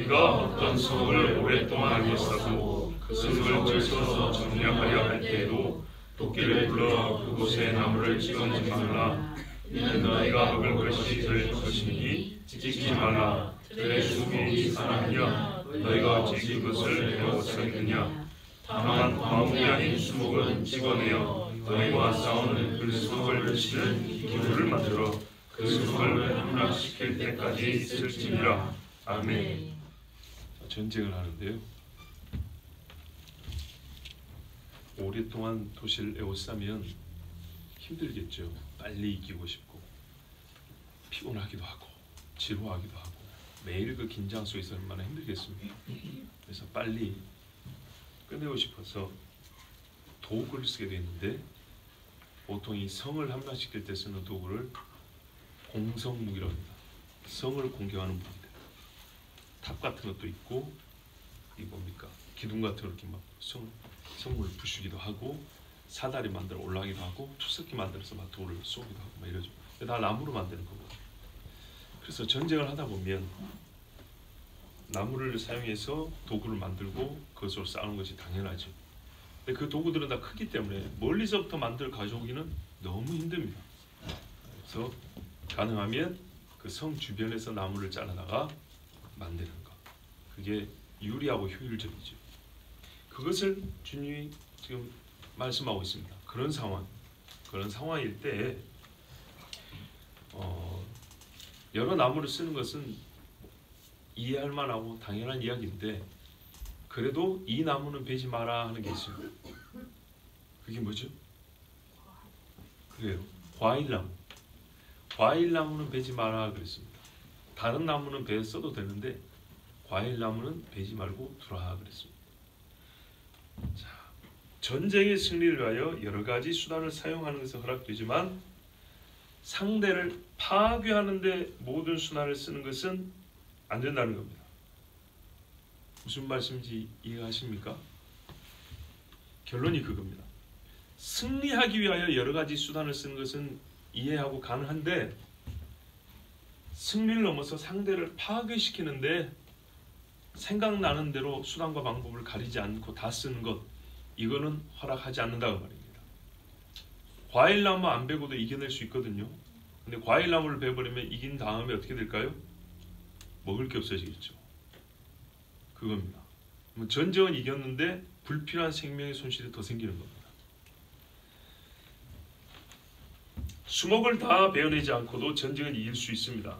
네가 어떤 성을 오랫동안 일싸고 그 성을 들쳐서 정리하려 할 때에도 도끼를 불러 그곳에 나무를 찍어내지 말라. 이는 너희가 먹을 것이 될 것이니 찍지 말라. 들의 수목이 사람이야 너희가 어찌 그것을 배워서겠느냐. 다만 과목이 아닌 수목은 찍어내어 너희와 싸우는 그 수목을 그치는 기구를 만들어 그 수목을 함락시킬 때까지 있을지니라. 아멘. 전쟁을 하는데요. 오랫동안 도시를 에워싸면 힘들겠죠. 빨리 이기고 싶고 피곤하기도 하고 지루하기도 하고 매일 그 긴장 속에서 얼마나 힘들겠습니까? 그래서 빨리 끝내고 싶어서 도구를 쓰게 되는데 보통 이 성을 함락시킬 때 쓰는 도구를 공성무기라고 합니다. 성을 공격하는 무기들. 탑 같은 것도 있고 이 뭡니까? 기둥 같은 거 이렇게 막 성을 부수기도 하고 사다리 만들어 올라가기도 하고 투석기 만들어서 막 돌을 쏘기도 하고 막 이러죠. 다 나무로 만드는 거거든요. 그래서 전쟁을 하다 보면 나무를 사용해서 도구를 만들고 그것으로 싸우는 것이 당연하죠. 근데 그 도구들은 다 크기 때문에 멀리서부터 만들어 가져오기는 너무 힘듭니다. 그래서 가능하면 그 성 주변에서 나무를 잘라다가 만드는 것. 그게 유리하고 효율적이죠. 그것을 주님이 지금 말씀하고 있습니다. 그런 상황일 때 여러 나무를 쓰는 것은 이해할 만하고 당연한 이야기인데 그래도 이 나무는 베지 마라 하는 게 있습니다. 그게 뭐죠? 그래요. 과일나무. 과일나무는 베지 마라 그랬습니다. 다른 나무는 베어 써도 되는데 과일나무는 베지 말고 두라 그랬습니다. 자, 전쟁의 승리를 위하여 여러 가지 수단을 사용하는 것은 허락되지만 상대를 파괴하는 데 모든 수단을 쓰는 것은 안 된다는 겁니다. 무슨 말씀인지 이해하십니까? 결론이 그겁니다. 승리하기 위하여 여러 가지 수단을 쓰는 것은 이해하고 가능한데 승리를 넘어서 상대를 파괴시키는데 생각나는 대로 수단과 방법을 가리지 않고 다 쓰는 것, 이거는 허락하지 않는다고 말입니다. 과일나무 안 베고도 이겨낼 수 있거든요. 근데 과일나무를 베버리면 이긴 다음에 어떻게 될까요? 먹을 게 없어지겠죠. 그겁니다. 전쟁은 이겼는데 불필요한 생명의 손실이 더 생기는 겁니다. 수목을 다 베어내지 않고도 전쟁은 이길 수 있습니다.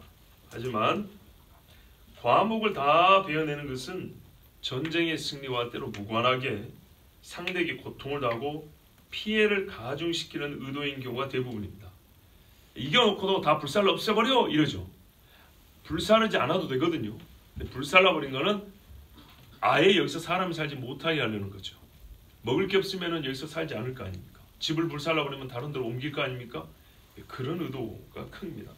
하지만 과목을 다 베어내는 것은 전쟁의 승리와 때로 무관하게 상대에게 고통을 당하고 피해를 가중시키는 의도인 경우가 대부분입니다. 이겨놓고도 다 불살라 없애버려 이러죠. 불사르지 않아도 되거든요. 근데 불살라버린 거는 아예 여기서 사람이 살지 못하게 하려는 거죠. 먹을 게 없으면 여기서 살지 않을 거 아닙니까? 집을 불살라버리면 다른 데로 옮길 거 아닙니까? 그런 의도가 큽니다.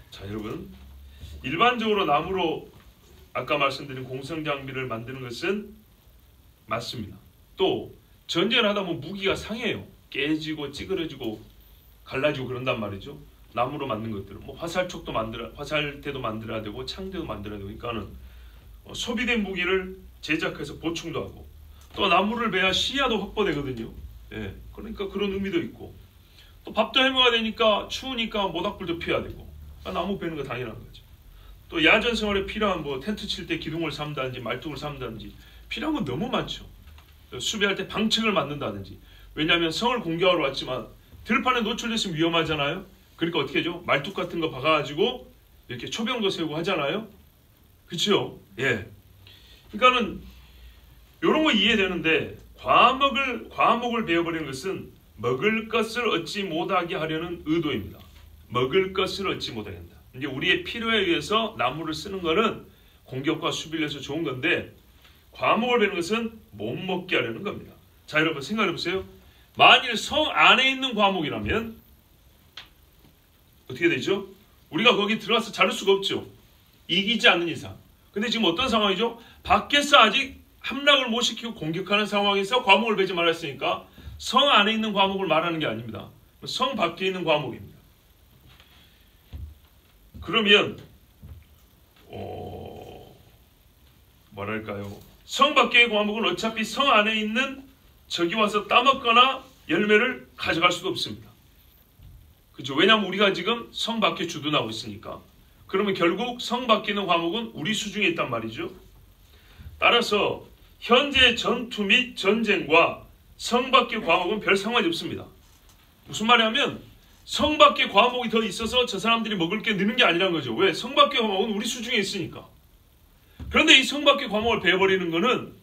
자, 여러분, 일반적으로 나무로 아까 말씀드린 공성장비를 만드는 것은 맞습니다. 또 전쟁을 하다 보면 무기가 상해요. 깨지고 찌그러지고 갈라지고 그런단 말이죠. 나무로 만든 것들은 화살촉도 화살대도 만들어야 되고 창대도 만들어야 되고, 그러니까는 소비된 무기를 제작해서 보충도 하고, 또 나무를 베야 시야도 확보되거든요. 예, 그러니까 그런 의미도 있고, 또 밥도 해먹어야 되니까 추우니까 모닥불도 피워야 되고, 그러니까 나무 베는 거 당연한 거죠. 또 야전 생활에 필요한 텐트 칠 때 기둥을 삼다든지 말뚝을 삼다든지 필요한 건 너무 많죠. 수비할 때 방책을 만든다든지. 왜냐하면 성을 공격하러 왔지만 들판에 노출됐으면 위험하잖아요. 그러니까 어떻게 하죠? 말뚝 같은 거 박아가지고 이렇게 초병도 세우고 하잖아요. 그렇죠? 예. 그러니까는 이런 거 이해되는데, 과목을 베어버리는 것은 먹을 것을 얻지 못하게 하려는 의도입니다. 먹을 것을 얻지 못하게 한다. 이제 우리의 필요에 의해서 나무를 쓰는 것은 공격과 수비를 해서 좋은 건데, 과목을 베는 것은 못 먹게 하려는 겁니다. 자, 여러분 생각해 보세요. 만일 성 안에 있는 과목이라면 어떻게 되죠? 우리가 거기 들어가서 자를 수가 없죠. 이기지 않는 이상. 근데 지금 어떤 상황이죠? 밖에서 아직 함락을 못 시키고 공격하는 상황에서 과목을 베지 말았으니까 성 안에 있는 과목을 말하는 게 아닙니다. 성 밖에 있는 과목입니다. 그러면 뭐랄까요? 성 밖의 과목은 어차피 성 안에 있는 적이 와서 따먹거나 열매를 가져갈 수도 없습니다. 그렇죠? 왜냐하면 우리가 지금 성 밖에 주둔하고 있으니까. 그러면 결국 성 밖에 있는 과목은 우리 수중에 있단 말이죠. 따라서 현재 전투 및 전쟁과 성 밖의 과목은 별 상관이 없습니다. 무슨 말이냐면 성 밖의 과목이 더 있어서 저 사람들이 먹을 게 느는 게 아니란 거죠. 왜? 성 밖의 과목은 우리 수중에 있으니까. 그런데 이 성 밖의 과목을 베어버리는 거는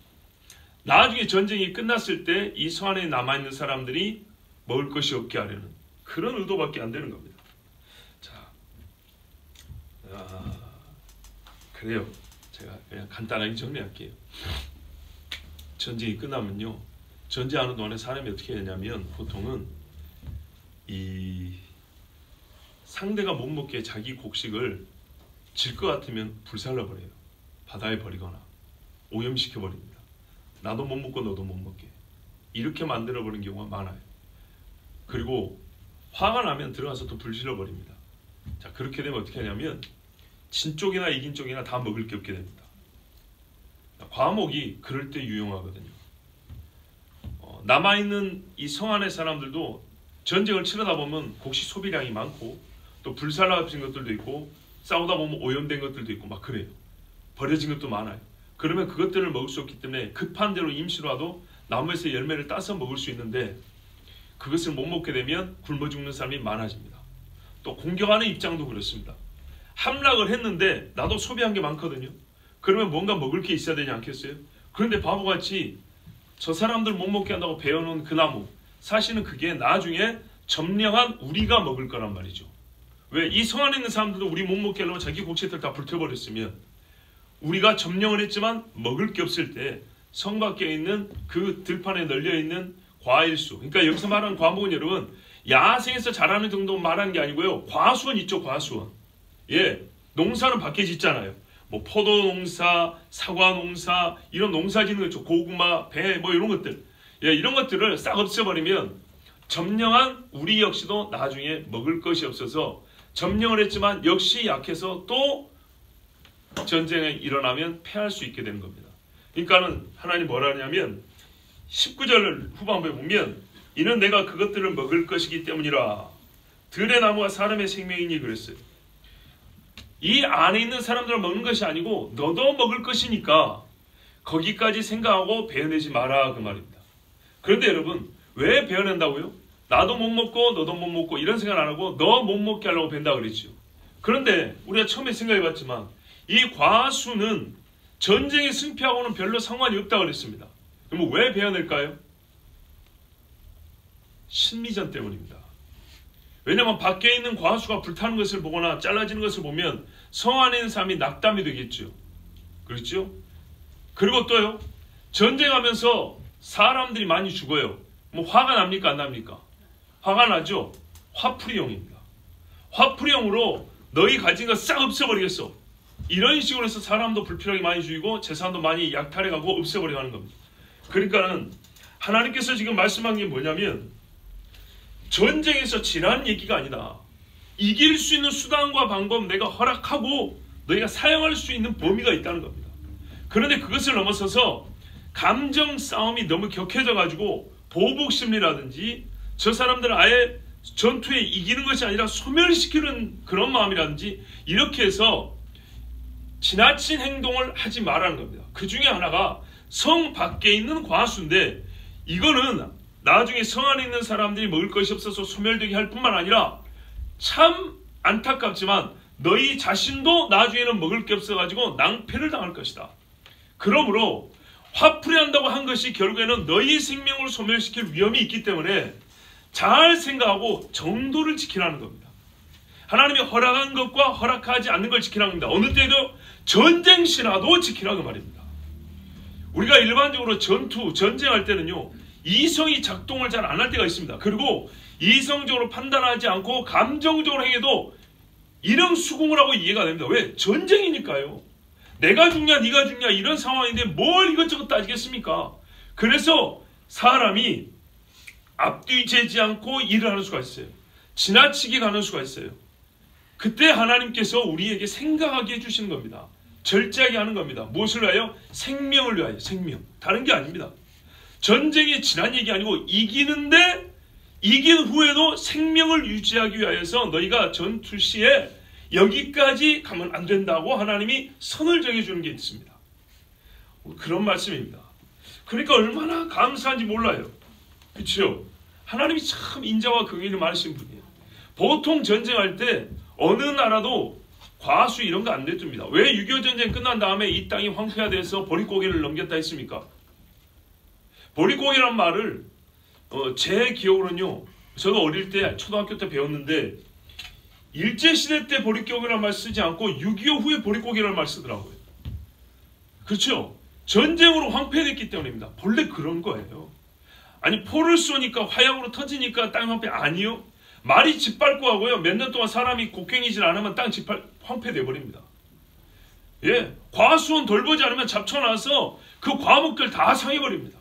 나중에 전쟁이 끝났을 때 이 성 안에 남아있는 사람들이 먹을 것이 없게 하려는 그런 의도밖에 안 되는 겁니다. 자, 그래요. 제가 그냥 간단하게 정리할게요. 전쟁이 끝나면요, 전쟁하는 동안에 사람이 어떻게 되냐면 보통은 이 상대가 못 먹게 자기 곡식을 질 것 같으면 불살라 버려요. 바다에 버리거나 오염시켜 버립니다. 나도 못 먹고 너도 못 먹게 이렇게 만들어 버리는 경우가 많아요. 그리고 화가 나면 들어가서 또 불질러 버립니다. 자, 그렇게 되면 어떻게 하냐면 진 쪽이나 이긴 쪽이나 다 먹을 게 없게 됩니다. 과목이 그럴 때 유용하거든요. 남아있는 이 성 안의 사람들도 전쟁을 치르다 보면 곡식 소비량이 많고 또 불살라진 것들도 있고 싸우다 보면 오염된 것들도 있고 막 그래요. 버려진 것도 많아요. 그러면 그것들을 먹을 수 없기 때문에 급한 대로 임시로라도 나무에서 열매를 따서 먹을 수 있는데 그것을 못 먹게 되면 굶어 죽는 사람이 많아집니다. 또 공격하는 입장도 그렇습니다. 함락을 했는데 나도 소비한 게 많거든요. 그러면 뭔가 먹을 게 있어야 되지 않겠어요? 그런데 바보같이 저 사람들 못 먹게 한다고 베어놓은 그 나무, 사실은 그게 나중에 점령한 우리가 먹을 거란 말이죠. 왜? 이 성 안에 있는 사람들도 우리 못 먹게 하려고 자기 곡식들 다 불태워버렸으면 우리가 점령을 했지만 먹을 게 없을 때 성 밖에 있는 그 들판에 널려있는 과일수, 그러니까 여기서 말하는 과목은 여러분 야생에서 자라는 정도 말하는 게 아니고요, 과수원 있죠. 과수원. 예, 농사는 밖에 짓잖아요. 뭐 포도 농사, 사과 농사, 이런 농사 짓는 거 있죠. 고구마, 배, 뭐 이런 것들. 예, 이런 것들을 싹 없애버리면 점령한 우리 역시도 나중에 먹을 것이 없어서 점령을 했지만 역시 약해서 또 전쟁이 일어나면 패할 수 있게 되는 겁니다. 그러니까는 하나님 뭐라 하냐면 19절 후반부에 보면 이는 내가 그것들을 먹을 것이기 때문이라. 들의 나무가 사람의 생명이니 그랬어요. 이 안에 있는 사람들을 먹는 것이 아니고 너도 먹을 것이니까 거기까지 생각하고 베어내지 마라 그 말입니다. 그런데 여러분 왜 베어낸다고요? 나도 못 먹고 너도 못 먹고 이런 생각 안 하고 너 못 먹게 하려고 벤다 그랬죠. 그런데 우리가 처음에 생각해봤지만 이 과수는 전쟁의 승패하고는 별로 상관이 없다고 그랬습니다. 그럼 왜 베어낼까요? 신미전 때문입니다. 왜냐하면 밖에 있는 과수가 불타는 것을 보거나 잘라지는 것을 보면 성 안에 있는 사람이 낙담이 되겠죠. 그렇죠? 그리고 또요, 전쟁하면서 사람들이 많이 죽어요. 뭐 화가 납니까 안 납니까? 화가 나죠. 화풀이용입니다. 화풀이용으로 너희 가진 거 싹 없애버리겠어. 이런 식으로 해서 사람도 불필요하게 많이 죽이고 재산도 많이 약탈해가고 없애버리고 하는 겁니다. 그러니까는 하나님께서 지금 말씀한 게 뭐냐면 전쟁에서 지나는 얘기가 아니다. 이길 수 있는 수단과 방법 내가 허락하고 너희가 사용할 수 있는 범위가 있다는 겁니다. 그런데 그것을 넘어서서 감정 싸움이 너무 격해져 가지고 보복심리라든지 저 사람들은 아예 전투에 이기는 것이 아니라 소멸시키는 그런 마음이라든지 이렇게 해서 지나친 행동을 하지 말라는 겁니다. 그 중에 하나가 성 밖에 있는 과수인데 이거는 나중에 성 안에 있는 사람들이 먹을 것이 없어서 소멸되게 할 뿐만 아니라 참 안타깝지만 너희 자신도 나중에는 먹을 게 없어가지고 낭패를 당할 것이다. 그러므로 화풀이한다고 한 것이 결국에는 너희 생명을 소멸시킬 위험이 있기 때문에 잘 생각하고 정도를 지키라는 겁니다. 하나님이 허락한 것과 허락하지 않는 걸 지키라는 겁니다. 어느 때도 전쟁 시라도 지키라고 말입니다. 우리가 일반적으로 전쟁할 때는요, 이성이 작동을 잘 안 할 때가 있습니다. 그리고 이성적으로 판단하지 않고 감정적으로 행해도 이런 수긍을 하고 이해가 됩니다. 왜? 전쟁이니까요. 내가 죽냐 네가 죽냐 이런 상황인데 뭘 이것저것 따지겠습니까? 그래서 사람이 앞뒤 재지 않고 일을 하는 수가 있어요. 지나치게 가는 수가 있어요. 그때 하나님께서 우리에게 생각하게 해주시는 겁니다. 절제하게 하는 겁니다. 무엇을 위하여? 생명을 위하여. 생명. 다른 게 아닙니다. 전쟁이 지난 얘기 아니고 이기는데 이긴 후에도 생명을 유지하기 위하여서 너희가 전투 시에 여기까지 가면 안 된다고 하나님이 선을 정해주는 게 있습니다. 그런 말씀입니다. 그러니까 얼마나 감사한지 몰라요. 그렇죠? 하나님이 참 인자와 긍휼이 많으신 분이에요. 보통 전쟁할 때 어느 나라도 과수 이런 거 안 내줍니다. 왜 6.25 전쟁 끝난 다음에 이 땅이 황폐화돼서 보릿고개를 넘겼다 했습니까? 보릿고개란 말을 제 기억으로는요, 저도 어릴 때 초등학교 때 배웠는데 일제시대 때 보릿고개란 말 쓰지 않고 6.25 후에 보릿고개란 말 쓰더라고요. 그렇죠? 전쟁으로 황폐됐기 때문입니다. 본래 그런 거예요. 아니 포를 쏘니까 화약으로 터지니까 땅이 황폐 아니요. 말이 짓밟고 하고요. 몇 년 동안 사람이 곡괭이질 않으면 땅 황폐돼 버립니다. 예, 과수원 돌보지 않으면 잡쳐놔서 그 과목들 다 상해버립니다.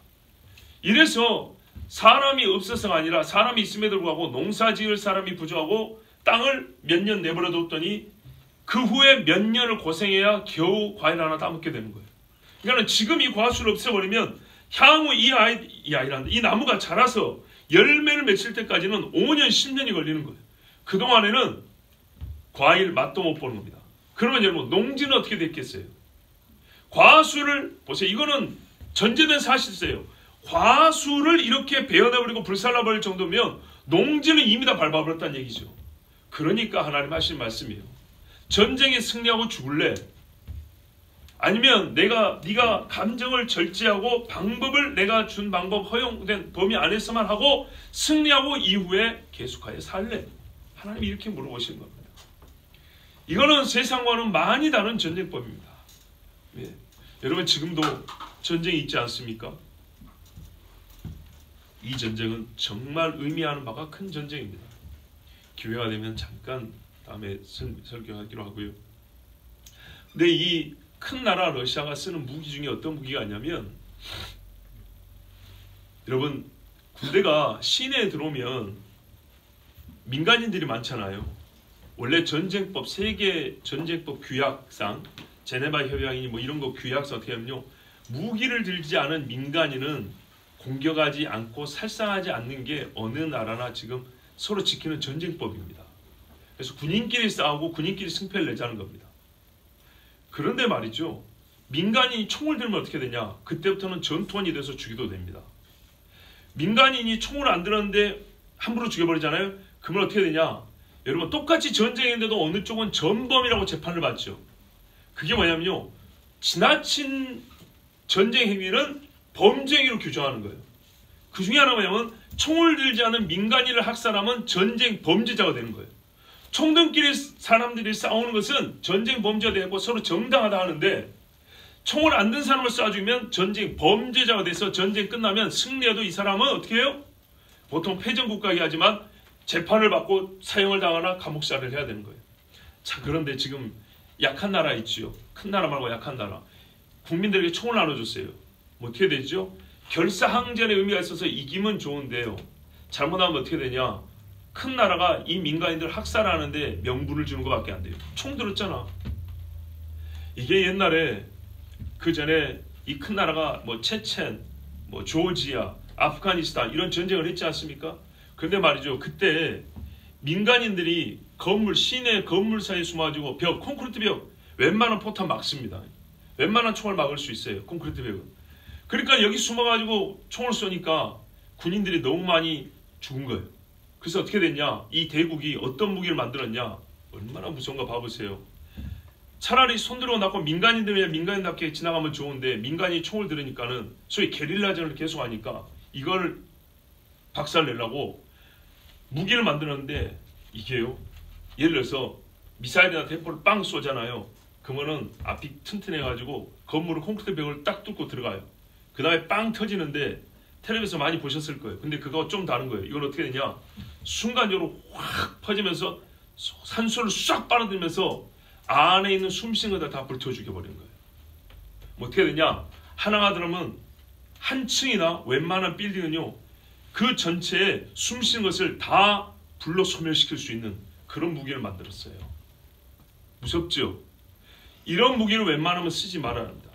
이래서 사람이 없어서가 아니라 사람이 있음에도 불구하고 농사 지을 사람이 부족하고 땅을 몇 년 내버려 뒀더니 그 후에 몇 년을 고생해야 겨우 과일 하나 따먹게 되는 거예요. 그러니까 지금 이 과수를 없애버리면 향후 이 나무가 자라서 열매를 맺힐 때까지는 5년, 10년이 걸리는 거예요. 그동안에는 과일 맛도 못 보는 겁니다. 그러면 여러분 농지는 어떻게 됐겠어요? 과수를 보세요. 이거는 전제된 사실이에요. 과수를 이렇게 베어내버리고 불살라버릴 정도면 농지는 이미 다 밟아버렸다는 얘기죠. 그러니까 하나님 하신 말씀이에요. 전쟁에 승리하고 죽을래? 아니면 네가 감정을 절제하고 방법을 내가 준 방법 허용된 범위 안에서만 하고 승리하고 이후에 계속하여 살래? 하나님이 이렇게 물어보신 겁니다. 이거는 세상과는 많이 다른 전쟁법입니다. 예. 여러분 지금도 전쟁이 있지 않습니까? 이 전쟁은 정말 의미하는 바가 큰 전쟁입니다. 기회가 되면 잠깐 다음에 설교하기로 하고요. 근데 이 큰 나라 러시아가 쓰는 무기 중에 어떤 무기가 있냐면, 여러분 군대가 시내에 들어오면 민간인들이 많잖아요. 원래 전쟁법, 세계 전쟁법 규약상 제네바 협약이니 뭐 이런 거 규약상 어떻게 하면요, 무기를 들지 않은 민간인은 공격하지 않고 살상하지 않는 게 어느 나라나 지금 서로 지키는 전쟁법입니다. 그래서 군인끼리 싸우고 군인끼리 승패를 내자는 겁니다. 그런데 말이죠, 민간인이 총을 들면 어떻게 되냐? 그때부터는 전투원이 돼서 죽여도 됩니다. 민간인이 총을 안 들었는데 함부로 죽여버리잖아요. 그러면 어떻게 되냐? 여러분 똑같이 전쟁인데도 어느 쪽은 전범이라고 재판을 받죠. 그게 뭐냐면요, 지나친 전쟁 행위는 범죄행위로 규정하는 거예요. 그 중에 하나가 뭐냐면 총을 들지 않은 민간인을 학살하면 전쟁 범죄자가 되는 거예요. 총등끼리 사람들이 싸우는 것은 전쟁 범죄가 되고 서로 정당하다 하는데, 총을 안 든 사람을 쏴주면 전쟁 범죄자가 돼서 전쟁 끝나면 승리해도 이 사람은 어떻게 해요? 보통 패전국가이긴 하지만 재판을 받고 사형을 당하거나 감옥살이를 해야 되는 거예요. 자, 그런데 지금 약한 나라 있지요. 큰 나라 말고 약한 나라. 국민들에게 총을 나눠줬어요. 뭐 어떻게 되죠? 결사항전의 의미가 있어서 이기면 좋은데요, 잘못하면 어떻게 되냐? 큰 나라가 이 민간인들 학살하는데 명분을 주는 것밖에 안 돼요. 총 들었잖아. 이게 옛날에 그 전에 이 큰 나라가 뭐 체첸, 뭐 조지아, 아프가니스탄 이런 전쟁을 했지 않습니까? 그런데 말이죠, 그때 민간인들이 건물, 시내 건물 사이에 숨어가지고 벽, 콘크리트 벽 웬만한 포탄 막습니다. 웬만한 총을 막을 수 있어요, 콘크리트 벽은. 그러니까 여기 숨어가지고 총을 쏘니까 군인들이 너무 많이 죽은 거예요. 그래서 어떻게 됐냐? 이 대국이 어떤 무기를 만들었냐? 얼마나 무서운가 봐보세요. 차라리 손들어 놨고 민간인들이 민간인답게 지나가면 좋은데 민간인이 총을 들으니까는 소위 게릴라전을 계속하니까 이걸 박살내려고 무기를 만들었는데, 이게요, 예를 들어서 미사일이나 대포를 빵 쏘잖아요. 그러면은 앞이 튼튼해가지고 건물을 콘크리트 벽을 딱 뚫고 들어가요. 그 다음에 빵 터지는데 텔레비에서 많이 보셨을 거예요. 근데 그거 좀 다른 거예요. 이건 어떻게 되냐? 순간적으로 확 퍼지면서 산소를 싹 빨아들면서 안에 있는 숨쉬는 것들 다 불태워 죽여버리는 거예요. 뭐 어떻게 되냐? 하나가 들어오면 한 층이나 웬만한 빌딩은요, 그 전체에 숨쉬는 것을 다 불로 소멸시킬 수 있는 그런 무기를 만들었어요. 무섭죠? 이런 무기를 웬만하면 쓰지 말아야 합니다.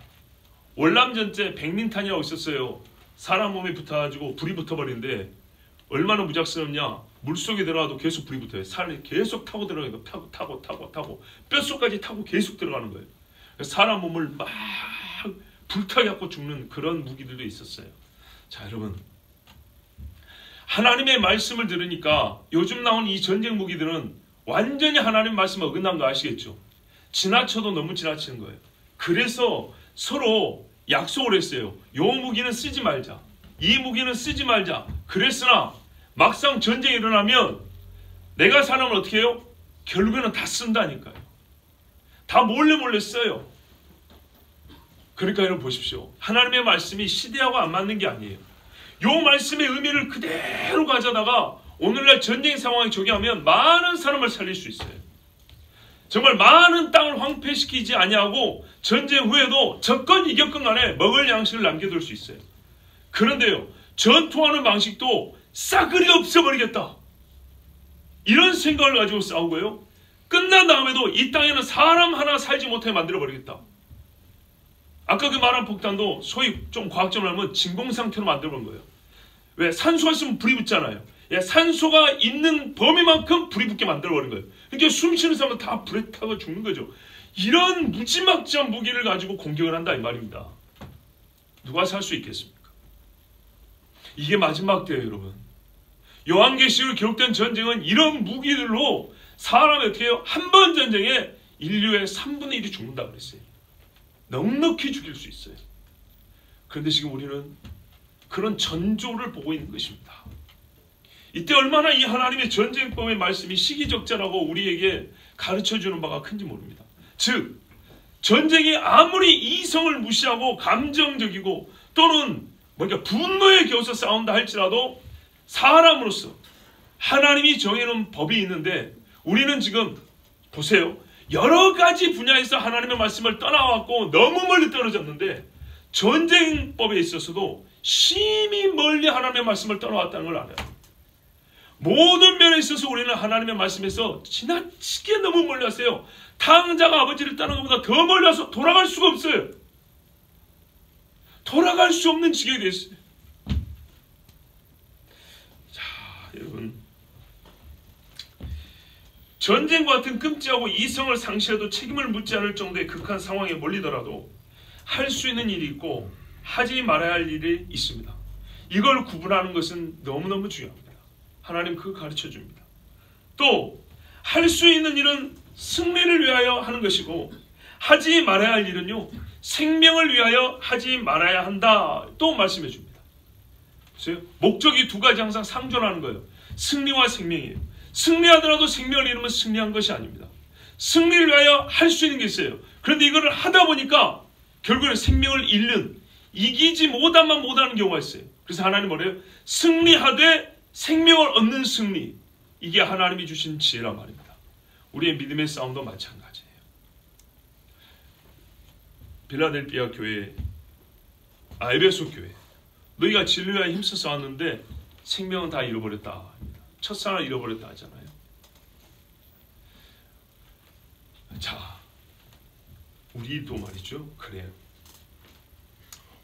월남전 때 백린탄이라고 있었어요. 사람 몸에 붙어가지고 불이 붙어버리는데 얼마나 무작스럽냐. 물속에 들어가도 계속 불이 붙어요. 살이 계속 타고 들어가니까 타고 뼛속까지 타고 계속 들어가는 거예요. 사람 몸을 막 불타게 하고 죽는 그런 무기들도 있었어요. 자, 여러분, 하나님의 말씀을 들으니까 요즘 나온 이 전쟁 무기들은 완전히 하나님 말씀에 어긋난 거 아시겠죠? 지나쳐도 너무 지나치는 거예요. 그래서 서로 약속을 했어요. 요 무기는 쓰지 말자, 이 무기는 쓰지 말자. 그랬으나 막상 전쟁이 일어나면 내가 사람을 어떻게 해요? 결국에는 다 쓴다니까요. 다 몰래 써요. 그러니까 여러분 보십시오. 하나님의 말씀이 시대하고 안 맞는 게 아니에요. 요 말씀의 의미를 그대로 가져다가 오늘날 전쟁 상황에 적용하면 많은 사람을 살릴 수 있어요. 정말 많은 땅을 황폐시키지 아니하고 전쟁 후에도 적건 이겼건 간에 먹을 양식을 남겨둘 수 있어요. 그런데요, 전투하는 방식도 싸그리 없애버리겠다, 이런 생각을 가지고 싸우고요, 끝난 다음에도 이 땅에는 사람 하나 살지 못하게 만들어버리겠다. 아까 그 말한 폭탄도 소위 좀 과학적으로 하면 진공 상태로 만들어본 거예요. 왜? 산소가 있으면 불이 붙잖아요. 예, 산소가 있는 범위만큼 불이 붙게 만들어버린 거예요. 그러니까 숨쉬는 사람은 다 불에 타고 죽는 거죠. 이런 무지막지한 무기를 가지고 공격을 한다, 이 말입니다. 누가 살 수 있겠습니까? 이게 마지막 때예요, 여러분. 요한계시록에 기록된 전쟁은 이런 무기들로 사람이 어떻게 해요? 한 번 전쟁에 인류의 3분의 1이 죽는다 그랬어요. 넉넉히 죽일 수 있어요. 그런데 지금 우리는 그런 전조를 보고 있는 것입니다. 이때 얼마나 이 하나님의 전쟁법의 말씀이 시기적절하고 우리에게 가르쳐주는 바가 큰지 모릅니다. 즉, 전쟁이 아무리 이성을 무시하고 감정적이고 또는 뭔가 분노에 겨워서 싸운다 할지라도 사람으로서 하나님이 정해놓은 법이 있는데 우리는 지금 보세요. 여러 가지 분야에서 하나님의 말씀을 떠나왔고 너무 멀리 떨어졌는데 전쟁법에 있어서도 심히 멀리 하나님의 말씀을 떠나왔다는 걸 알아요. 모든 면에 있어서 우리는 하나님의 말씀에서 지나치게 너무 멀리 왔어요. 탕자가 아버지를 떠난 것보다 더 멀리 와서 돌아갈 수가 없어요. 돌아갈 수 없는 지경이 됐어요. 자, 여러분, 전쟁과 같은 끔찍하고 이성을 상실해도 책임을 묻지 않을 정도의 극한 상황에 몰리더라도 할 수 있는 일이 있고 하지 말아야 할 일이 있습니다. 이걸 구분하는 것은 너무너무 중요합니다. 하나님 그거 가르쳐 줍니다. 또 할 수 있는 일은 승리를 위하여 하는 것이고 하지 말아야 할 일은요, 생명을 위하여 하지 말아야 한다, 또 말씀해 줍니다. 보세요. 목적이 두 가지 항상 상존하는 거예요. 승리와 생명이에요. 승리하더라도 생명을 잃으면 승리한 것이 아닙니다. 승리를 위하여 할 수 있는 게 있어요. 그런데 이거를 하다 보니까 결국에는 생명을 잃는, 이기지 못하는 경우가 있어요. 그래서 하나님 뭐래요? 승리하되 생명을 얻는 승리. 이게 하나님이 주신 지혜란 말입니다. 우리의 믿음의 싸움도 마찬가지예요. 빌라델피아 교회, 에베소 교회, 너희가 진리에 힘써 싸웠는데 생명은 다 잃어버렸다. 첫사랑을 잃어버렸다 하잖아요. 자, 우리도 말이죠. 그래요.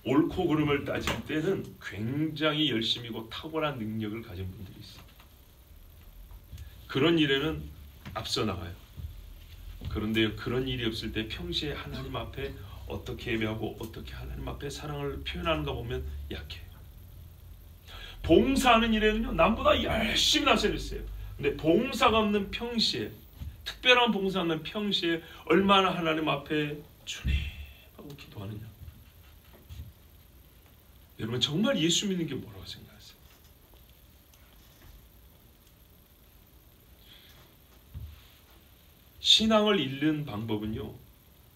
옳고 그름을 따질 때는 굉장히 열심이고 탁월한 능력을 가진 분들이 있어요. 그런 일에는 앞서 나가요. 그런데 그런 일이 없을 때 평시에 하나님 앞에 어떻게 예배하고 어떻게 하나님 앞에 사랑을 표현하는가 보면 약해요. 봉사하는 일에는요, 남보다 열심히 나서있어요. 근데 봉사가 없는 평시에, 특별한 봉사 없는 평시에 얼마나 하나님 앞에 주님 하고 기도하느냐. 여러분, 정말 예수 믿는 게 뭐라고 생각하세요? 신앙을 잃는 방법은요,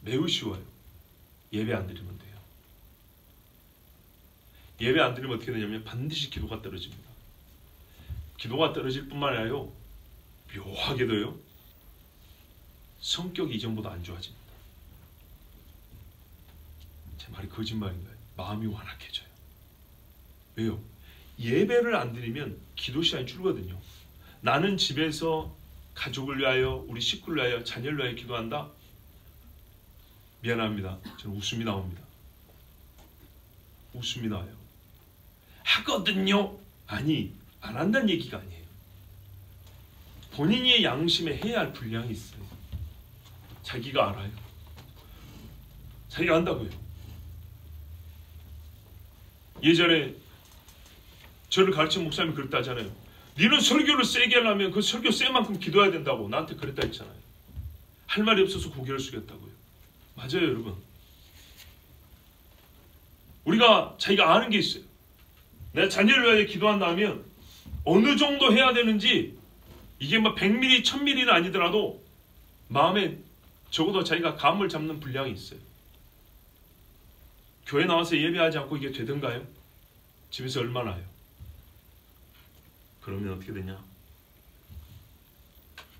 매우 쉬워요. 예배 안 드리면 돼요. 예배 안 드리면 어떻게 되냐면 반드시 기도가 떨어집니다. 기도가 떨어질 뿐만 아니라요, 묘하게도요, 성격이 이전보다 안 좋아집니다. 제 말이 거짓말인가요? 마음이 완악해져요. 왜요? 예배를 안 드리면 기도 시간이 줄거든요. 나는 집에서 가족을 위하여, 우리 식구를 위하여, 자녀를 위하여 기도한다. 미안합니다. 저는 웃음이 나옵니다. 웃음이 나요. 하거든요. 아니, 안 한다는 얘기가 아니에요. 본인의 양심에 해야 할 분량이 있어요. 자기가 알아요. 자기가 안다고요. 예전에 저를 가르친 목사님이 그랬다잖아요. 너는 설교를 세게 하려면 그 설교 센 만큼 기도해야 된다고 나한테 그랬다 했잖아요. 할 말이 없어서 고개를 숙였다고요. 맞아요, 여러분. 우리가 자기가 아는 게 있어요. 내가 자녀를 위하여 기도한다면 어느 정도 해야 되는지, 이게 뭐 100mm, 1000mm는 아니더라도 마음에 적어도 자기가 감을 잡는 분량이 있어요. 교회 나와서 예배하지 않고 이게 되던가요? 집에서 얼마나 해요? 그러면 어떻게 되냐?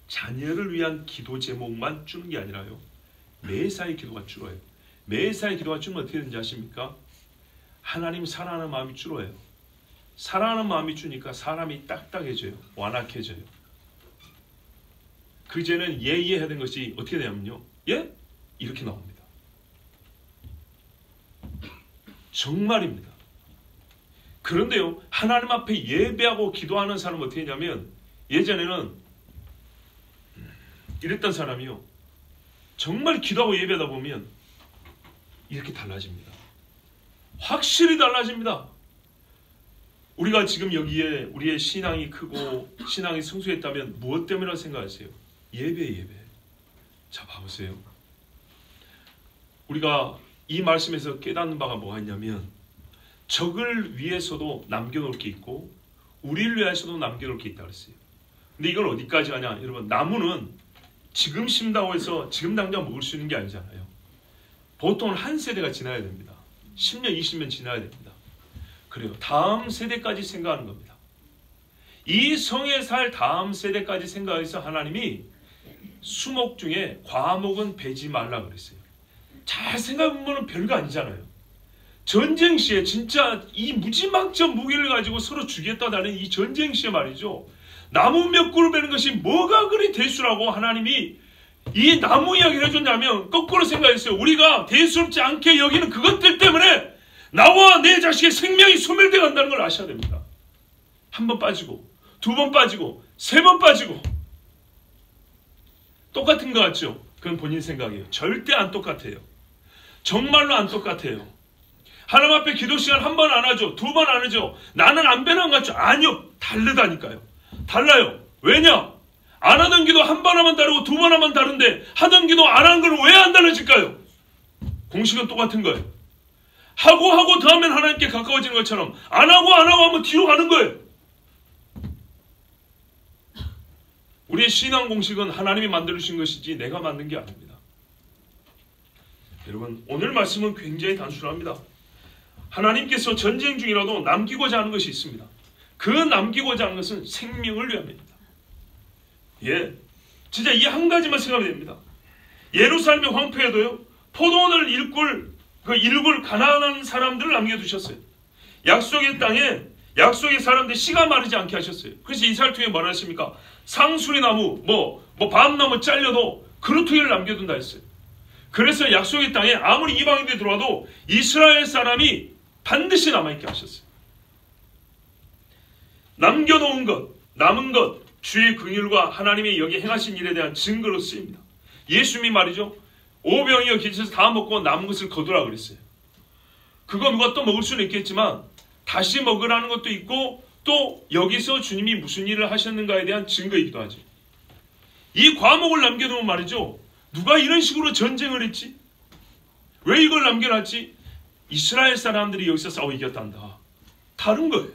자녀를 위한 기도 제목만 주는 게 아니라요, 매사의 기도가 줄어요. 매사의 기도가 줄면 어떻게 되는지 아십니까? 하나님 사랑하는 마음이 줄어요. 사랑하는 마음이 주니까 사람이 딱딱해져요. 완악해져요. 그제는 예해야 되는 것이 어떻게 되냐면요, 예? 이렇게 나옵니다. 정말입니다. 그런데요, 하나님 앞에 예배하고 기도하는 사람은 어떻게 했냐면, 예전에는 이랬던 사람이요, 정말 기도하고 예배하다 보면 이렇게 달라집니다. 확실히 달라집니다. 우리가 지금 여기에 우리의 신앙이 크고 신앙이 성숙했다면 무엇 때문이라고 생각하세요? 예배. 자, 봐보세요. 우리가 이 말씀에서 깨닫는 바가 뭐가 있냐면, 적을 위해서도 남겨놓을 게 있고 우리를 위해서도 남겨놓을 게 있다고 했어요. 근데 이걸 어디까지 하냐? 여러분, 나무는 지금 심다고 해서 지금 당장 먹을 수 있는 게 아니잖아요. 보통은 한 세대가 지나야 됩니다. 10년, 20년 지나야 됩니다. 그래요. 다음 세대까지 생각하는 겁니다. 이 성에 살 다음 세대까지 생각해서 하나님이 수목 중에 과목은 베지 말라 그랬어요. 잘 생각해보면 별거 아니잖아요. 전쟁 시에 진짜 이 무지막지한 무기를 가지고 서로 죽였다는 이 전쟁 시에 말이죠, 나무 몇 그루 베는 것이 뭐가 그리 대수라고 하나님이 이 나무 이야기를 해줬냐면, 거꾸로 생각했어요. 우리가 대수롭지 않게 여기는 그것들 때문에 나와 내 자식의 생명이 소멸되어 간다는 걸 아셔야 됩니다. 한 번 빠지고, 두 번 빠지고, 세 번 빠지고. 똑같은 것 같죠? 그건 본인 생각이에요. 절대 안 똑같아요. 정말로 안 똑같아요. 하나님 앞에 기도 시간 한 번 안 하죠? 두 번 안 하죠? 나는 안 변한 것 같죠? 아니요. 다르다니까요. 달라요. 왜냐? 안 하던 기도 한 번 하면 다르고 두 번 하면 다른데, 하던 기도 안 하는 걸 왜 안 달라질까요? 공식은 똑같은 거예요. 하고 더 하면 하나님께 가까워지는 것처럼 안 하고 하면 뒤로 가는 거예요. 우리의 신앙 공식은 하나님이 만들어주신 것이지 내가 만든 게 아닙니다. 여러분, 오늘 말씀은 굉장히 단순합니다. 하나님께서 전쟁 중이라도 남기고자 하는 것이 있습니다. 그 남기고자 하는 것은 생명을 위함입니다. 예, 진짜 이 한 가지만 생각하면 됩니다. 예루살렘이 황폐해도요, 포도원을 일굴 가난한 사람들을 남겨두셨어요. 약속의 땅에 약속의 사람들 씨가 마르지 않게 하셨어요. 그래서 이사야를 통해 뭐라 하십니까? 상수리 나무, 밤나무 잘려도 그루터기를 남겨둔다 했어요. 그래서 약속의 땅에 아무리 이방인들이 들어와도 이스라엘 사람이 반드시 남아있게 하셨어요. 남겨놓은 것, 남은 것, 주의 긍휼과 하나님의 여기 행하신 일에 대한 증거로 쓰입니다. 예수님이 말이죠, 오병이어 기쳐서 다 먹고 남은 것을 거두라 그랬어요. 그거 누가 또 먹을 수는 있겠지만 다시 먹으라는 것도 있고, 또 여기서 주님이 무슨 일을 하셨는가에 대한 증거이기도 하죠. 이 과목을 남겨두면 말이죠, 누가 이런 식으로 전쟁을 했지? 왜 이걸 남겨놨지? 이스라엘 사람들이 여기서 싸워 이겼단다. 다른 거예요.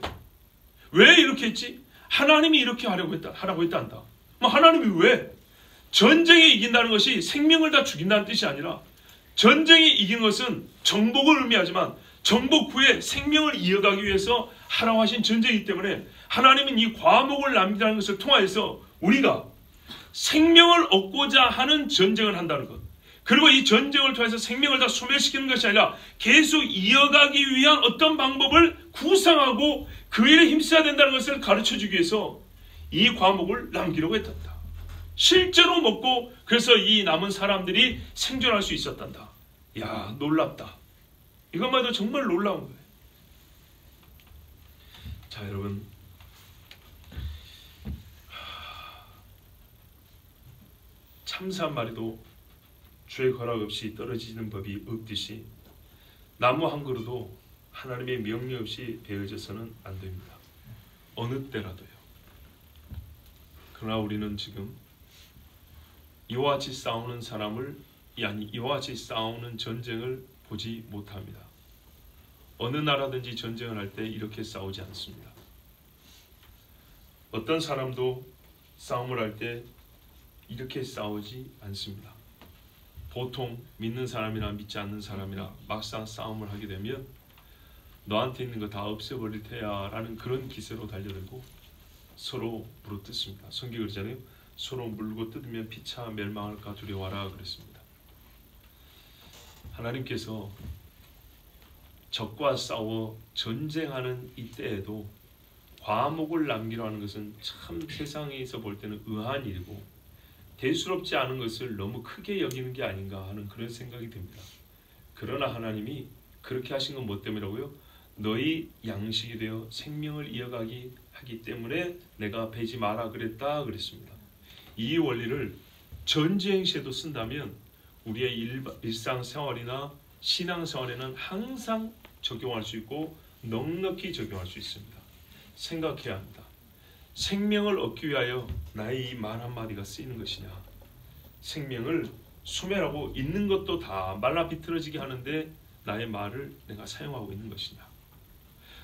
왜 이렇게 했지? 하나님이 이렇게 하라고 했단다. 하나님이 왜? 전쟁에 이긴다는 것이 생명을 다 죽인다는 뜻이 아니라, 전쟁에 이긴 것은 정복을 의미하지만 정복 후에 생명을 이어가기 위해서 하라고 하신 전쟁이기 때문에, 하나님은 이 과목을 남기라는 것을 통하여서 우리가 생명을 얻고자 하는 전쟁을 한다는 것, 그리고 이 전쟁을 통해서 생명을 다 소멸시키는 것이 아니라 계속 이어가기 위한 어떤 방법을 구상하고 그 일에 힘써야 된다는 것을 가르쳐주기 위해서 이 과목을 남기려고 했단다. 실제로 먹고 그래서 이 남은 사람들이 생존할 수 있었단다. 야, 놀랍다. 이것만 해도 정말 놀라운 거예요. 자, 여러분, 참새 한 마리도 주의 허락 없이 떨어지는 법이 없듯이 나무 한 그루도 하나님의 명령 없이 베어져서는 안 됩니다. 어느 때라도요. 그러나 우리는 지금 이와 같이 싸우는 사람을, 아니 이와 같이 싸우는 전쟁을 보지 못합니다. 어느 나라든지 전쟁을 할 때 이렇게 싸우지 않습니다. 어떤 사람도 싸움을 할 때 이렇게 싸우지 않습니다. 보통 믿는 사람이나 믿지 않는 사람이나 막상 싸움을 하게 되면 너한테 있는 거 다 없애버릴 테야 라는 그런 기세로 달려들고 서로 물어뜯습니다. 성경이 그러잖아요. 서로 물고 뜯으면 피차 멸망할까 두려워하라 그랬습니다. 하나님께서 적과 싸워 전쟁하는 이때에도 과목을 남기려 하는 것은 참 세상에서 볼 때는 의아한 일이고 대수롭지 않은 것을 너무 크게 여기는 게 아닌가 하는 그런 생각이 듭니다. 그러나 하나님이 그렇게 하신 건 뭐 때문이라고요? 너희 양식이 되어 생명을 이어가기 하기 때문에 내가 베지 마라 그랬다 그랬습니다. 이 원리를 전쟁 시에도 쓴다면 우리의 일상생활이나 신앙생활에는 항상 적용할 수 있고 넉넉히 적용할 수 있습니다. 생각해야 합니다. 생명을 얻기 위하여 나의 이 말 한마디가 쓰이는 것이냐, 생명을 소멸하고 있는 것도 다 말라 비틀어지게 하는데 나의 말을 내가 사용하고 있는 것이냐,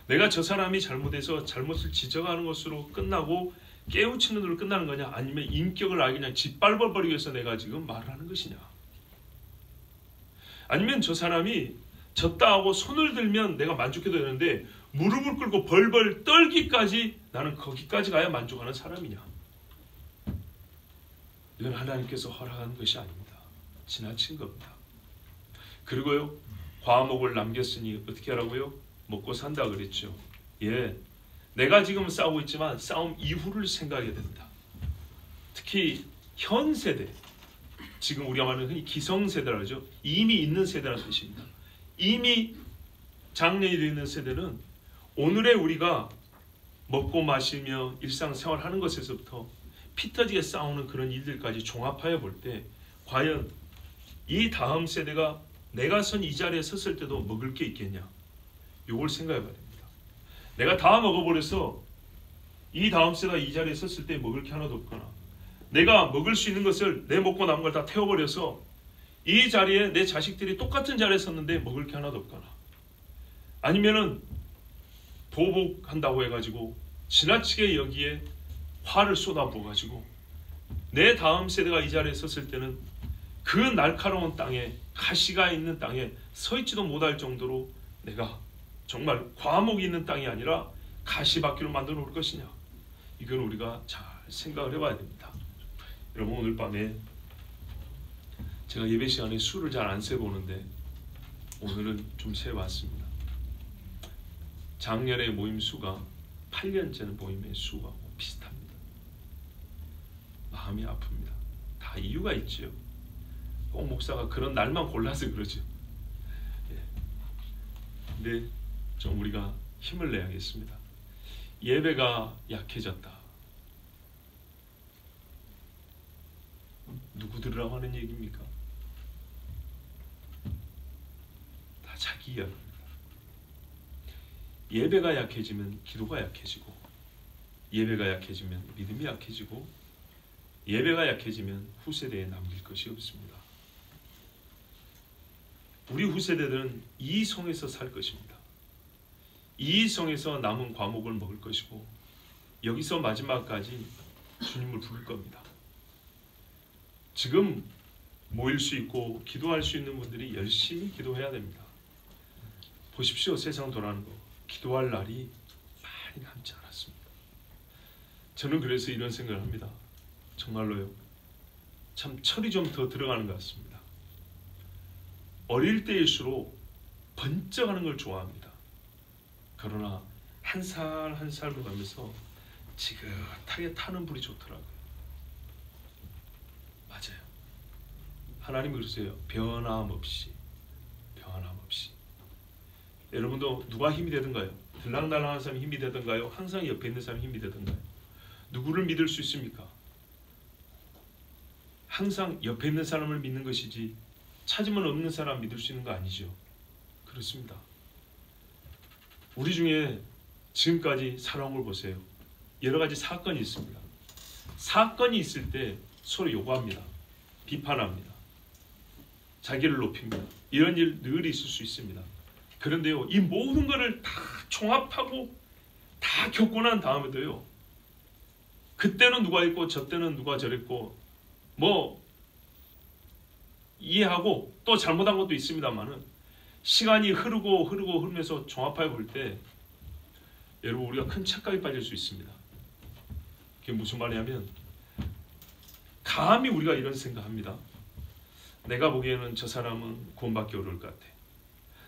내가 저 사람이 잘못해서 잘못을 지적하는 것으로 끝나고 깨우치는 대로 끝나는 거냐, 아니면 인격을 아예 그냥 짓밟아버리기 위해서 내가 지금 말을 하는 것이냐, 아니면 저 사람이 졌다 하고 손을 들면 내가 만족해도 되는데 무릎을 꿇고 벌벌 떨기까지 나는 거기까지 가야 만족하는 사람이냐. 이건 하나님께서 허락한 것이 아닙니다. 지나친 겁니다. 그리고요, 과목을 남겼으니 어떻게 하라고요? 먹고 산다 그랬죠. 예, 내가 지금 싸우고 있지만 싸움 이후를 생각해야 됩니다. 특히 현 세대, 지금 우리가 말하는 흔히 기성세대라고 하죠. 이미 있는 세대라는 뜻입니다. 이미 장년이 되어 있는 세대는 오늘의 우리가 먹고 마시며 일상생활하는 것에서부터 피 터지게 싸우는 그런 일들까지 종합하여 볼 때 과연 이 다음 세대가 내가 선 이 자리에 섰을 때도 먹을 게 있겠냐, 이걸 생각해 봐야 됩니다. 내가 다 먹어버려서 이 다음 세대가 이 자리에 섰을 때 먹을 게 하나도 없거나, 내가 먹을 수 있는 것을 내 먹고 남은 걸 다 태워버려서 이 자리에 내 자식들이 똑같은 자리에 섰는데 먹을 게 하나도 없거나, 아니면은 보복한다고 해가지고 지나치게 여기에 화를 쏟아부어가지고 내 다음 세대가 이 자리에 섰을 때는 그 날카로운 땅에, 가시가 있는 땅에 서 있지도 못할 정도로 내가 정말 과목이 있는 땅이 아니라 가시밭기로 만들어 놓을 것이냐, 이건 우리가 잘 생각을 해봐야 됩니다. 여러분, 오늘 밤에 제가 예배 시간에 수를 잘 안 세보는데 오늘은 좀 세봤습니다. 작년의 모임 수가 8년 전 모임의 수하고 비슷합니다. 마음이 아픕니다. 다 이유가 있죠. 꼭 목사가 그런 날만 골라서 그러죠. 근데 좀 우리가 힘을 내야겠습니다. 예배가 약해졌다. 누구 들으라고 하는 얘기입니까? 다 자기 이야기입니다. 예배가 약해지면 기도가 약해지고, 예배가 약해지면 믿음이 약해지고, 예배가 약해지면 후세대에 남길 것이 없습니다. 우리 후세대들은 이 성에서 살 것입니다. 이 성에서 남은 과목을 먹을 것이고, 여기서 마지막까지 주님을 부를 겁니다. 지금 모일 수 있고 기도할 수 있는 분들이 열심히 기도해야 됩니다. 보십시오, 세상 돌아가는 거. 기도할 날이 많이 남지 않았습니다. 저는 그래서 이런 생각을 합니다. 정말로요, 참 철이 좀 더 들어가는 것 같습니다. 어릴 때일수록 번쩍하는 걸 좋아합니다. 그러나 한 살 한 살 먹으면서 지긋하게 타는 불이 좋더라고요. 맞아요. 하나님이 그러세요. 변함없이 여러분도 누가 힘이 되던가요? 들락날락한 사람이 힘이 되던가요? 항상 옆에 있는 사람이 힘이 되던가요? 누구를 믿을 수 있습니까? 항상 옆에 있는 사람을 믿는 것이지 찾으면 없는 사람 믿을 수 있는 거 아니죠. 그렇습니다. 우리 중에 지금까지 살아온 걸 보세요. 여러 가지 사건이 있습니다. 사건이 있을 때 서로 요구합니다. 비판합니다. 자기를 높입니다. 이런 일 늘 있을 수 있습니다. 그런데요, 이 모든 것을 다 종합하고 다 겪고 난 다음에도요, 그때는 누가 있고 저 때는 누가 저랬고 뭐 이해하고 또 잘못한 것도 있습니다만은 시간이 흐르면서 종합해 볼 때 여러분 우리가 큰 착각에 빠질 수 있습니다. 그게 무슨 말이냐면 감히 우리가 이런 생각합니다. 내가 보기에는 저 사람은 구원받기 어려울 것 같아.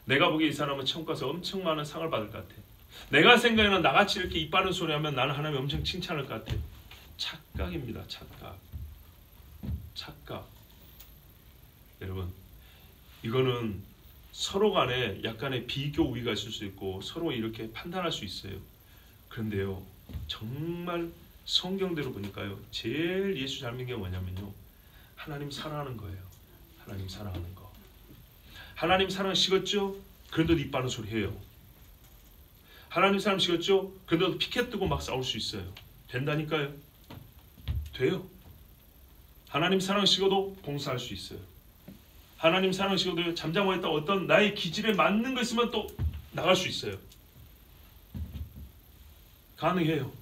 내가 보기에 이 사람은 천국 가서 엄청 많은 상을 받을 것 같아. 내가 생각에는 나같이 이렇게 입 바른 소리 하면 나는 하나님 엄청 칭찬할 것 같아. 착각입니다. 착각. 여러분, 이거는 서로 간에 약간의 비교 우위가 있을 수 있고 서로 이렇게 판단할 수 있어요. 그런데요, 정말 성경대로 보니까요, 제일 예수 잘 믿는 게 뭐냐면요, 하나님 사랑하는 거예요. 하나님 사랑하는 거. 하나님 사랑 식었죠? 그런데도 입 바른 소리 해요. 하나님 사랑 식었죠? 그런데도 피켓 뜨고 막 싸울 수 있어요. 된다니까요. 돼요. 하나님 사랑 식어도 봉사할 수 있어요. 하나님 사랑 식어도 잠잠하고 있다 어떤 나의 기질에 맞는 거 있으면 또 나갈 수 있어요. 가능해요.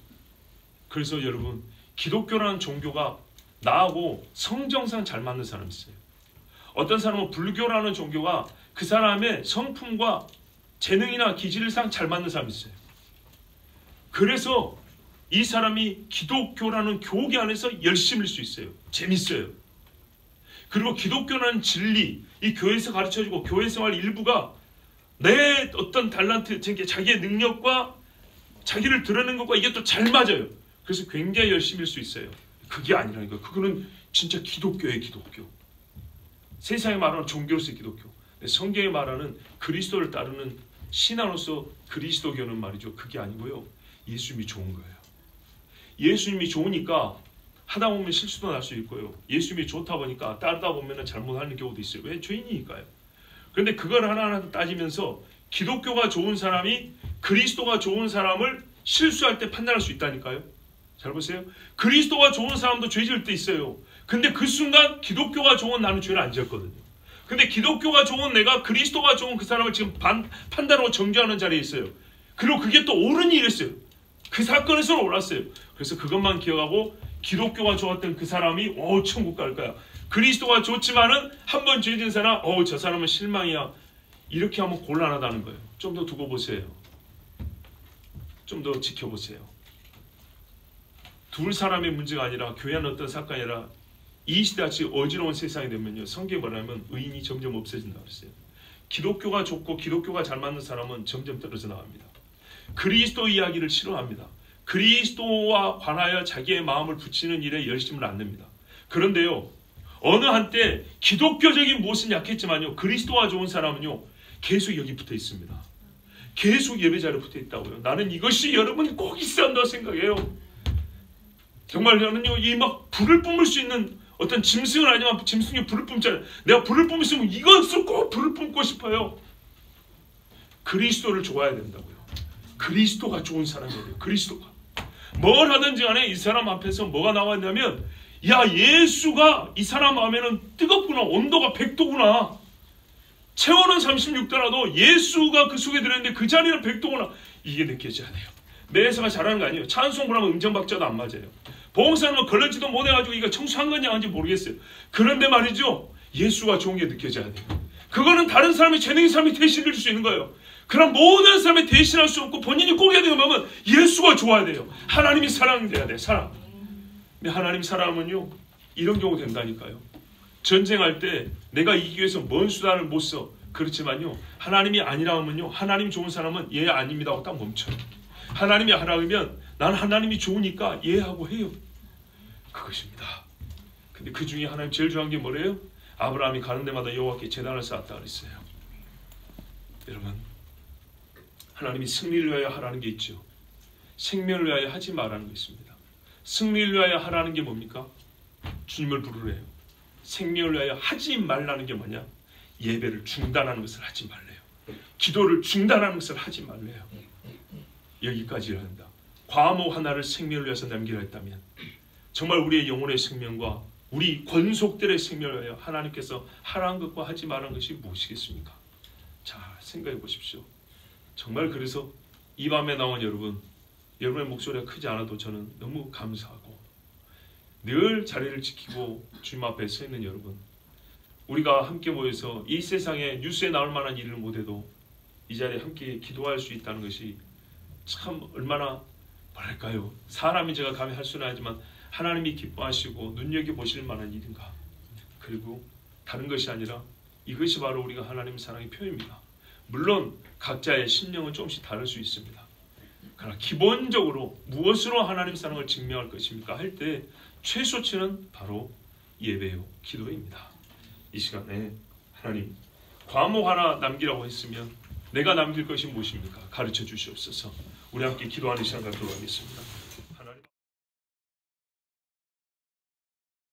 그래서 여러분, 기독교라는 종교가 나하고 성정상 잘 맞는 사람이 있어요. 어떤 사람은 불교라는 종교가 그 사람의 성품과 재능이나 기질상 잘 맞는 사람이 있어요. 그래서 이 사람이 기독교라는 교계 안에서 열심일 수 있어요. 재밌어요. 그리고 기독교라는 진리, 이 교회에서 가르쳐주고 교회 생활 일부가 내 어떤 달란트, 자기의 능력과 자기를 드러내는 것과 이게 또 잘 맞아요. 그래서 굉장히 열심일 수 있어요. 그게 아니라니까. 그거는 진짜 기독교예요. 기독교. 세상에 말하는 종교로서의 기독교. 성경에 말하는 그리스도를 따르는 신앙으로서 그리스도교는 말이죠. 그게 아니고요. 예수님이 좋은 거예요. 예수님이 좋으니까 하다 보면 실수도 날 수 있고요. 예수님이 좋다 보니까 따르다 보면 잘못하는 경우도 있어요. 왜? 죄인이니까요. 그런데 그걸 하나하나 따지면서 기독교가 좋은 사람이 그리스도가 좋은 사람을 실수할 때 판단할 수 있다니까요. 잘 보세요. 그리스도가 좋은 사람도 죄 지을 때 있어요. 근데 그 순간 기독교가 좋은 나는 죄를 안 지었거든요. 근데 기독교가 좋은 내가 그리스도가 좋은 그 사람을 지금 판단하고 정죄하는 자리에 있어요. 그리고 그게 또 옳은 일이었어요. 그 사건에서는 옳았어요. 그래서 그것만 기억하고 기독교가 좋았던 그 사람이 천국 갈 거야. 그리스도가 좋지만은 한 번 죄 지은 사람 저 사람은 실망이야. 이렇게 하면 곤란하다는 거예요. 좀 더 두고 보세요. 좀 더 지켜보세요. 둘 사람의 문제가 아니라 교회 안 어떤 사건이 아니라 이 시대같이 어지러운 세상이 되면요, 성경에 말하면 의인이 점점 없어진다고 그랬어요. 기독교가 좋고 기독교가 잘 맞는 사람은 점점 떨어져 나갑니다. 그리스도 이야기를 싫어합니다. 그리스도와 관하여 자기의 마음을 붙이는 일에 열심을 안 냅니다. 그런데요, 어느 한때 기독교적인 무엇은 약했지만요, 그리스도와 좋은 사람은요 계속 여기 붙어 있습니다. 계속 예배자리에 붙어 있다고요. 나는 이것이 여러분 꼭 있어야 한다고 생각해요. 정말 저는요, 이 막 불을 뿜을 수 있는 어떤 짐승은 아니지만 짐승이 불을 뿜잖아요. 내가 불을 뿜을 수 있으면 이것을 꼭 불을 뿜고 싶어요. 그리스도를 좋아해야 된다고요. 그리스도가 좋은 사람이에요. 그리스도가 뭘 하든지 간에 이 사람 앞에서 뭐가 나왔냐면, 야, 예수가 이 사람 마음에는 뜨겁구나. 온도가 100도구나. 체온은 36도라도 예수가 그 속에 들어있는데 그 자리는 100도구나. 이게 느껴져야 돼요. 매사가 잘하는 거 아니에요. 찬송 부르면 음정박자도 안 맞아요. 보험사는 걸러지도 못해가지고 이거 청소한 건지 아닌지 모르겠어요. 그런데 말이죠, 예수가 좋은 게 느껴져야 돼요. 그거는 다른 사람이 재능인 사람이 대신해 줄 수 있는 거예요. 그럼 모든 사람이 대신할 수 없고 본인이 꼭 해야 되는 거면 예수가 좋아야 돼요. 하나님이 사랑돼야 돼. 사랑. 근데 하나님 사랑은요, 이런 경우 된다니까요. 전쟁할 때 내가 이기기 위해서 뭔 수단을 못 써. 그렇지만요, 하나님이 아니라 하면요, 하나님 좋은 사람은 예 아닙니다 하고 딱 멈춰요. 하나님이 하라 그러면 난 하나님이 좋으니까 예 하고 해요. 그것입니다. 근데 그 중에 하나님 제일 좋아하는 게 뭐래요? 아브라함이 가는 데마다 여호와께 제단을 쌓았다 그랬어요. 여러분, 하나님이 승리를 위하여 하라는 게 있죠. 생명을 위하여 하지 말라는 게 있습니다. 승리를 위하여 하라는 게 뭡니까? 주님을 부르래요. 생명을 위하여 하지 말라는 게 뭐냐? 예배를 중단하는 것을 하지 말래요. 기도를 중단하는 것을 하지 말래요. 여기까지 한다. 과목 하나를 생명을 위해서 남기려 했다면 정말 우리의 영혼의 생명과 우리 권속들의 생명을 위하여 하나님께서 하라는 것과 하지 말라는 것이 무엇이겠습니까? 자, 생각해 보십시오. 정말 그래서 이 밤에 나온 여러분의 목소리가 크지 않아도 저는 너무 감사하고, 늘 자리를 지키고 주님 앞에 서 있는 여러분, 우리가 함께 모여서 이 세상에 뉴스에 나올 만한 일을 못해도 이 자리에 함께 기도할 수 있다는 것이 참 얼마나 뭐랄까요, 사람이 제가 감히 할 수는 하지만 하나님이 기뻐하시고 눈여겨보실 만한 일인가. 그리고 다른 것이 아니라 이것이 바로 우리가 하나님 사랑의 표현입니다. 물론 각자의 심령은 조금씩 다를 수 있습니다. 그러나 기본적으로 무엇으로 하나님 사랑을 증명할 것입니까 할 때 최소치는 바로 예배요, 기도입니다. 이 시간에 하나님 과목 하나 남기라고 했으면 내가 남길 것이 무엇입니까? 가르쳐 주시옵소서. 우리 함께 기도하는 시간 갖도록 하겠습니다.